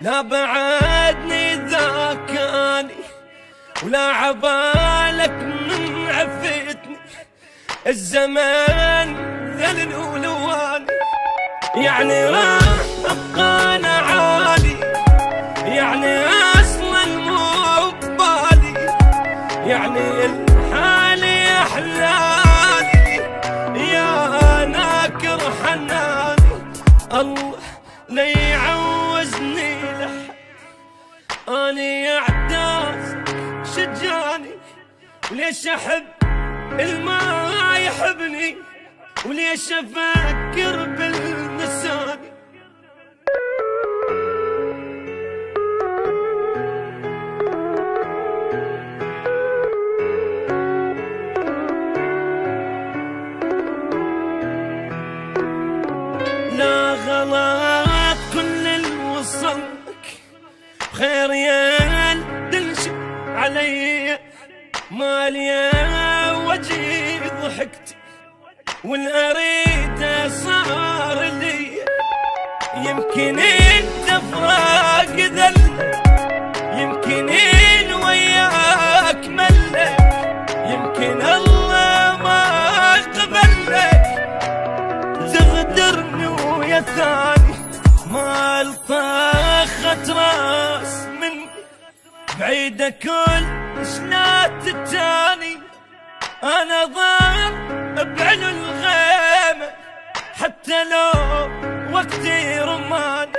لا بعدني ذاكاني ولا عبالك من عفتني، الزمان ذلل ولواني، يعني راح ابقى انا عالي، يعني اصلا مو ببالي، يعني الحالي احلالي يا ناكر حناني، الله لا يعوزني لحد، اني اعداز شجاني، وليش احب الما يحبني، وليش افكر بالنساني. لا غلط كل اللي وصلك بخير يا دلش علي، مالي وجهي ضحكتي والاريده صار لي، يمكن انت فراق ذل، يمكن ان وياك ملك، يمكن الله ما قبلك تغدرني ويا ثاني، ما الطاخت راس مني بعيدة كل شنات التاني، انا ضار بعلو الغيمة حتى لو وقتي رماني،